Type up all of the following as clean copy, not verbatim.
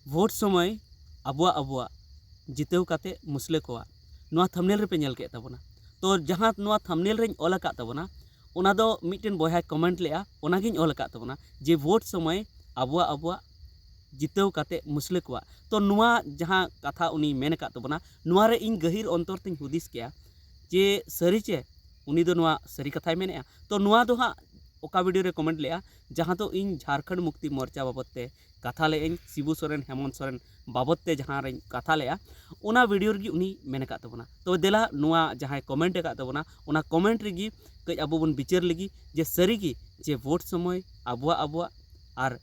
Vote समय आबुआ जितेव काते मुसले कोआ नोआ थंबनेल रे पे नेल के ताबोना। तो जहां नोआ थंबनेल रेñ ऑल अकात ताबोना ओना दो मिटन बॉय कमेंट लेआ ओनागिñ ऑल अकात ताबोना जे भोट समय आबुआ जितेव काते मुसले कोआ। तो नोआ जहां कथा उनी मेन अकात ताबोना नोआ रे इन गहिर अंतर तिñ हुदिस केया जे सरी चे उनी दो नोआ सरी कथाय मेनेआ। तो नोआ दो हां ओका वीडियो रे कमेंट लेआ जहां तो इन झारखंड मुक्ति मोर्चा बाबते कथा लें शिबू सोरेन हेमंत सोरेन बाबते जहां रे कथा लेआ ओना वीडियो रे उनी मेन अकात ताबोना। तो देला नोआ जहां कमेंट अकात ताबोना ओना कमेंट रे कई अब बन विचार लगी जे सरी गी जे भोट समय आबुआ और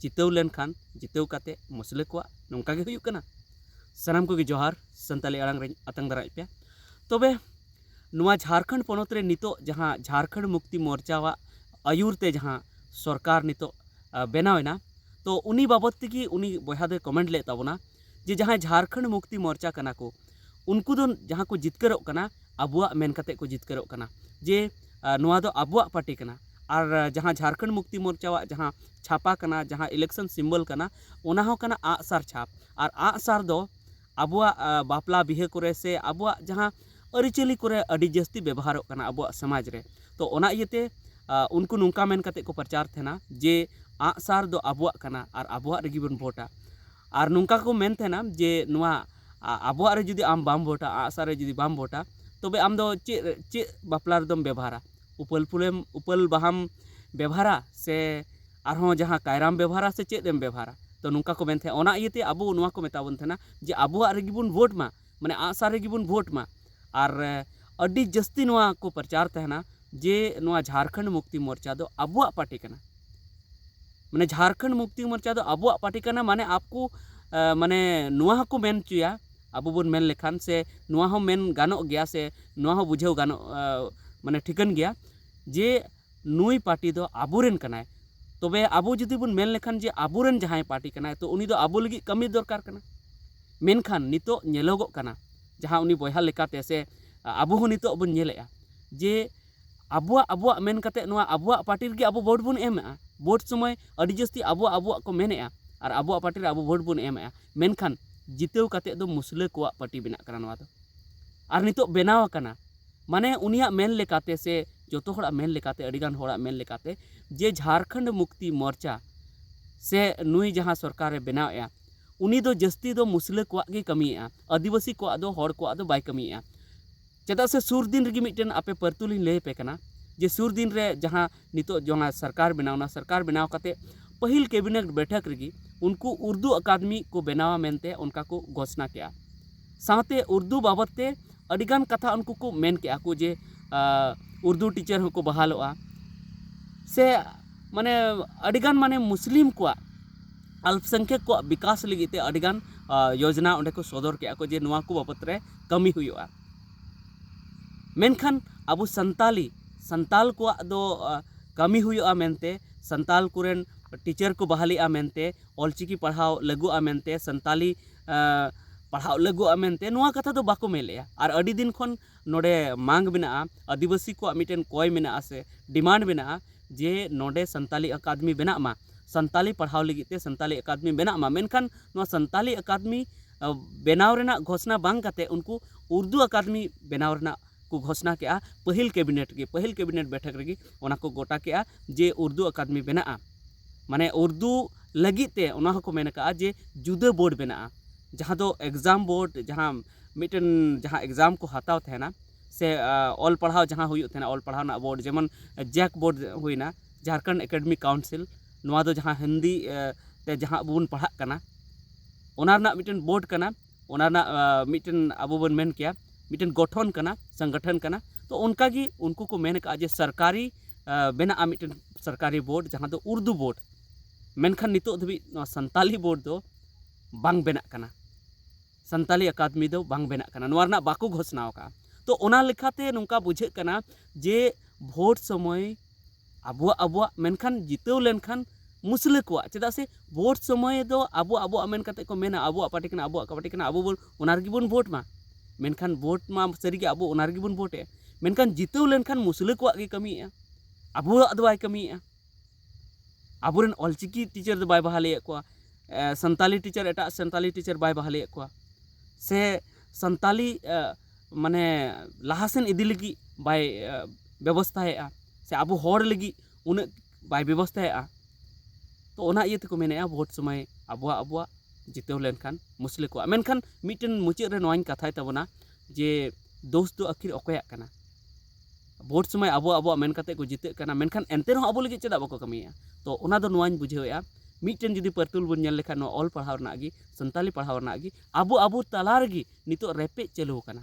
जितेव लेनखान जितेव काते मुसले कोआ नोंका गे हुयुग कना। सानाम को जोहार संताली आड़ांग रे आतंग दाराय पे। तबे नोआ झारखंड पनत रे नितो जहां झारखंड मुक्ति मोर्चा आयुरते जहां सरकार नितो बनावेना तो उनी बाबत की उनी बया दे कमेंट ले ताबोना जे जहां झारखंड मुक्ति मोर्चा कना को उनको दो जहां को जितकरोग कना आबुआ मेन काते को जितकरोग कना जे नोआ दो आबुआ पार्टी कना। और जहां झारखंड मुक्ति मोर्चा जहां छापा कना जहां इलेक्शन सिम्बल कना ओना हो कना आगसार छाप और आगसार दो आबुआ बापला बिहे करे से आबुआ जहां अरिचली करे अडी जस्ती व्यवहार कना आबुआ समाज रे। तो ओना इयते उनको नुंका मेन काते को प्रचार थेना जे आगसार दो आबुआ कना और आबुआ रेगी बन भोटा और नुंका को मेन थेना जे नोआ आबुआ रे जुदी आम बाम भोटा आगसार रे जुदी बाम भोटा तबे आम दो चे बापला रेदम व्यवहारा उपल बाहाम व्यवहारा से आरहों जहां कायराम व्यवहारा से चेदेम व्यवहारा। तो नुंका को मेन थे ओना इयते आबो नोआ को मेताबन थेना जे आबुआ रेगी बन भोट मा माने आगसार रेगी बन भोट मा। और अडी जस्ती नोआ को प्रचार तहना जे नोआ झारखंड मुक्ति मोर्चा दो आबुआ पार्टी कना माने झारखंड मुक्ति मोर्चा दो आबुआ पार्टी कना माने आपको माने नोआ को मेन चुया आबो बन मेन लेखान से नोआ हो मेन गानो गया से नोआ हो बुझेव गानो माने ठिकन गया जे नुई पार्टी दो आबोरेन कनाय। तबे आबो जुदी बन मेन लेखान जे आबोरेन जहां पार्टी कनाय तो उनी दो आबो लगी कमी दरकार कना। मेनखान नितो नेलोगो कना जहां उनी बयहा लेकाते से आबो हो नितो बन नेलेआ जे आबुआ मेन काते नोआ आबुआ पार्टी रे आबो वोट बन एमआ वोट समय अडी जस्ती आबुआ को मेनेआ और आबुआ पार्टी रे आबो वोट बन एमआ मेनखान जितेव काते दो मुसले कोआ पार्टी बिना कना नोआ दो और नितो बेनाव कना माने उनिया मेन लेकाते से जोतो होड़ा मेन लेकाते अडिगान होड़ा मेन लेकाते जे झारखंड मुक्ति मोर्चा से नुई जहां सरकार रे बनावेआ उनी दो जस्ती दो मुसले कोआ गे कमिएआ आदिवासी कोआ दो होड़ कोआ दो बाय कमिएआ। चेदा से सुर दिन रे मिटन आपे परतुलिन ले पे कना जे सुर दिन रे जहां नितो जहां सरकार बनावना सरकार बनाव काते पहिल कैबिनेट बैठक रे उनको उर्दू अकादमी को बनावा मेनते उनका को घोषणा किया साथे उर्दू बाबते अडिगान कथा उनको को मेन किया को जे उर्दू टीचर हो को बहालोआ से माने अडिगान माने मुस्लिम को अल्पसंख्यक को विकास लगिते अडिगान योजना उन्हें को सदर किया को जे नोआ को बाबत रे कमी हुआ। मेनखान अबो संताल को दो कमी हुआ मेनते संताल कुरेन टीचर को बहालीआ मेनते ऑलचिकी पढ़ाव लगुआ मेनते संताली पढ़ाव लगुआ मेनते नोआ कथा दो बाको मेलेआ। और अडी दिन खन नोडे मांग बिना आदिवासी को मिटन कोय मेना से डिमांड बिना जे नोडे संताली अकादमी बना मा संताली पढ़ाव लगिते संताली अकादमी बना मा मेनखान नोआ संताली अकादमी बनाव रेना घोषणा बांग काते उनको उर्दू अकादमी बनाव रेना को घोषणा किया पहिल कैबिनेट बैठक रे ओना को गोटा किया जे उर्दू अकादमी बना माने उर्दू लगिते ओना को मेन का जे जुदा बोर्ड बना जहां दो एग्जाम बोर्ड जहां मिटन जहां एग्जाम को हताव थेना से ऑल पढ़ाव जहां हुई थेना ऑल पढ़ाव ना बोर्ड जेमन जैक बोर्ड हुईना झारखंड एकेडमिक काउंसिल नोआ दो जहां हिंदी ते जहां बन पढ़ा कना ओना ना मिटन बोर्ड कना ओना ना मिटन अबो बन मेन किया मिटन गठन कना संगठन कना। तो उनका गी उनको को मेन का जे सरकारी बेना मिटन सरकारी बोर्ड जहां दो उर्दू बोर्ड मेनखान नितो धबी संताली बोर्ड दो बांग बेना कना संताली अकादमी दो बांग बेना कना नोआ ना बाको घोषणा का। तो ओना लेखाते नुंका बुझे कना जे भोट समय आबुआ मेनखान जितेव लेनखान मुसले कोआ चेदा से भोट समय दो आबुआ मेन काते को मेना आबुआ पार्टी कना आबो बोल ओना रेगी बोन भोट मा मेनखान भोट मा सरी के आबो ओना रेगी बोन भोटे मेनखान जितेव लेनखान मुसले कोआ गे कमिएआ आबुआ दो बाय कमिएआ आबोरेन ऑलचिकी टीचर दो बाय बहाले को संताली टीचर एटा संताली टीचर बाय बहालीयेद कोवा से संताली माने लाहासेन इदी लगी बाय व्यवस्थाएगा से अब हर लगी उन बाय व्यवस्थाएगा तो ओना इये तेको मेनेआ भोट समय अब जितेव लेनखान मुसले को मेनखान मिटन मुचाद रे नोवाइन कथाय ताबोना जे दोष दो आखिर अकयाग कना भोट समय अब मेन कते को जिते कना मेनखान एनते रहो अब लगी चेदा बाको कमिया तो ओना दो नोवाइन बुझेवेआ मिटन जुदी परतुल बन नेल लेखा नो ऑल पढ़ाव रना गी संताली पढ़ाव रना गी अब तला रेगी नितो रेपेज चालू कना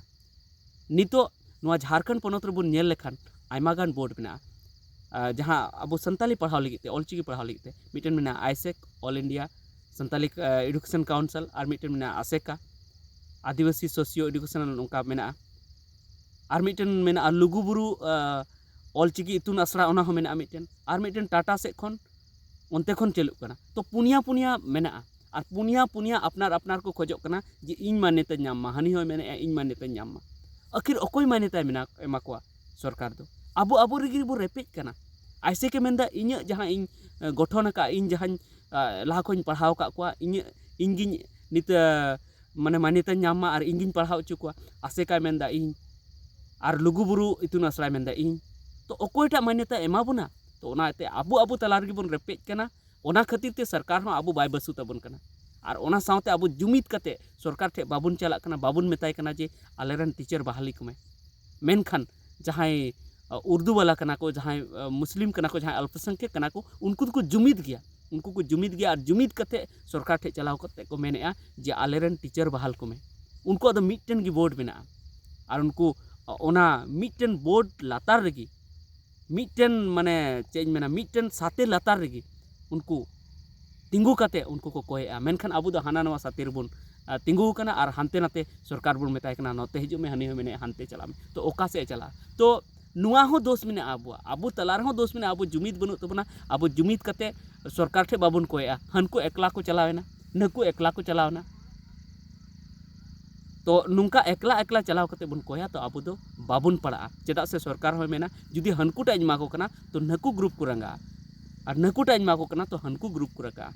नितो नोआ झारखंड पोनोत रेबुन नेल लेखान आयमा गान बोर्ड मेना जहाँ अब संताली पढ़ाव लगी ऑलचिकी पढ़ाव लगी मिटन मेना Isaac all India Santali education council और मिटन मेना आसेका आदिवासी सोशियो एडुकेशन उनका मेना और मिटन मेना लुगुबुरु ऑलचिकी इतुन आसरा ओना हो मेना मिटन और मिटन टाटा से खन उनते खन चलुग कना तो पुनिया पुनिया मेना और पुनिया अपनार को खोजो कना जे इन मान्यता नामा हानि हो मेने इन मान्यता नामा आखिर अकोय मान्यता मेना एमा कोआ सरकार दो अब रेगी बो रेपेज कना ऐसे के मेनदा इᱧ जहाँ इन गठन का इन जहाँ लाहा खन पढ़ाव का कोआ इन गिन नित माने मान्यता नामा और इन गिन पढ़ाव चु कोआ आसेका मेनदा इन और लुगुबुरु इतुन आसरा मेनदा इन तो अकोयटा मान्यता एमा बोना तो ओनाते अब तला रेगी बोन रेपेज कना ओना खातिर ते सरकार हो अब बाय बसु ताबन कना और ओना सावते अब जुमिद कते सरकार ठे बाबुन चला कना बाबुन मेताय कना जे आलेरन टीचर बहाली को में मेनखान जहाँ उर्दू वाला कना को जहाँ मुस्लिम कना को जहाँ अल्पसंख्यक कना को उनको को जुमिद गया और जुमिद कते सरकार ठे चलाव कते को मेनेआ जे आलेरन टीचर बहाल को में उनको अदो मिटन गी बोर्ड मेना और उनको ओना मिटन बोर्ड लातार रेगी मिटन माने चेंज मेना मिटन साते लातार रेगी उनको तिंगू कते उनको को कोयेआ मेनखान अब दो हाना नवा साते रेबुन तिंगू कना और हानते नाते सरकार बुन मेताय कना नोते हिजु में हानि हो मेने हानते चला में तो ओका से चला तो नुआ हो दोष में अब तला रहो दोष में अब जुमिद बनू तबना अब जुमिद कते सरकार ठे बाबुन कोयेआ हनको एकला को चलावेना नकु एकला को चलावना तो नुंका एकला चलाव कते बुन कोया तो अब दो बाबुन पड़ा चेदा से सरकार हो मेना जुदी हनकुटा इमा को कना तो नकु ग्रुप को रंगा और नकुटा इमा को कना तो हनकु ग्रुप को रंगा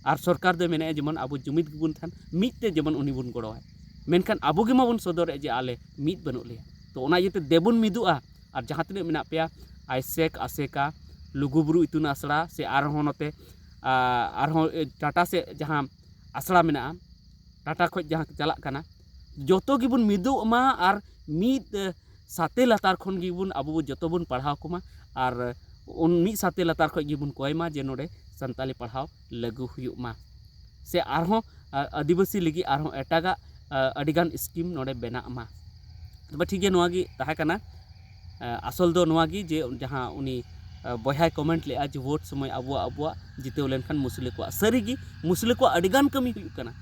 और सरकार दो मेने जेमन अब जुमिद बुन थान मिदते जेमन उनी बुन गड़ोय मेनखान अब गे माबुन सदर जे आले मिद बनू ले तो ओना इते देबुन मिदुआ और जहाँ तीन मेना पे आइसेक आसेका लुगुबुरु इतुन आसड़ा से आरहों नोते टाटा से जहाँ आसड़ा मेना टाटा खो जहाँ चला कना जोतो गिबुन मिदुमा और मिद साते लातार खन गिबुन अब जोतो बुन पढ़ाव कोमा और उन मिद साते लातार खो गिबुन कोयमा जे नोडे संताली पढ़ाव लागू हुयुमा से आरहों आदिवासी लगी आरहों एटागा अडिगान स्कीम नोडे बेना मा तब ठीक है नोगी ताहा कना आसल दो नोगी जे जहाँ उनी बहाय कमेंट ले आज वोट समय अब जितेव लेनखान मुसले को सारीगी मुसले को अडिगान कमी हुयुग कना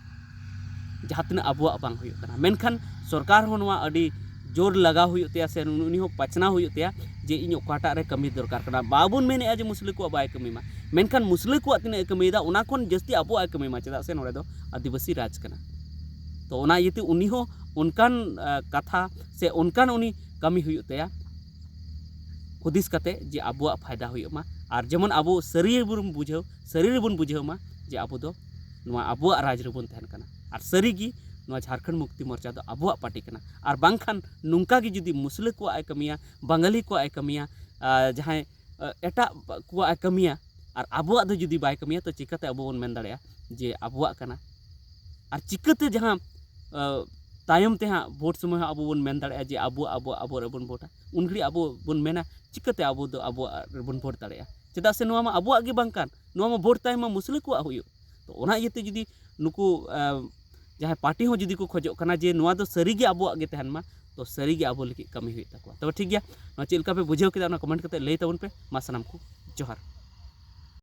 जहाँ तीन अब बांग हुयुग कना मेनखान सरकार हो नोआ अडी जोर लगा हुयुग तेया से उनी हो पचना हुयुग तेया जे इन ओकाटा रे कमी दरकार कना बाबुन मेने जे मुसले को बाय कमी मा मेनखान मुसले को तीन कमी दा उना खन जस्ती अब कमी मा चेदा से नोडे दो आदिवासी राज कना तो ओना इते उनी हो उनकान कथा से उनकान उनी कमी हुयुग तेया हुदिस कते जे अब फायदा हुयुग मा और जेमन अब सारी बुन बुझाव मा जे अब दो नोआ अब राज रेबुन तहन कना और सारीगी नोआ झारखंड मुक्ति मोर्चा दो अब पार्टी कना और बांखान नुंका गी जुदी मुसले को आय कमिया बंगाली को आय कमिया जहाँ एटा को आय कमिया और अब दो जुदी बाय कमिया तो चिकाते अब बन मेन दाड़ेया जे अब कना और चिकाते जहाँ तायम ते हाँ भोट समय अब बन मेन दाड़ेया जे अब रेबुन भोटा उनघड़ी अब बन मेना चिकाते अब दो अब रेबुन भोट दाड़ेया चेदा से नोआ मा अब गे बांकान नोआ मा भोट तायम मा मुसले को हुयुग तो ओना इयते जुदी नुकु जहाँ पार्टी हो जुदी को खोजो कना जे नोआ दो सारीगे अब गे तहन मा तो सारीगे अब लगी कमी हुई तक तब ठीक गया चेलका पे बुझेव केदा कमेंट करते लई तबन पे मा सनाम को जोहार।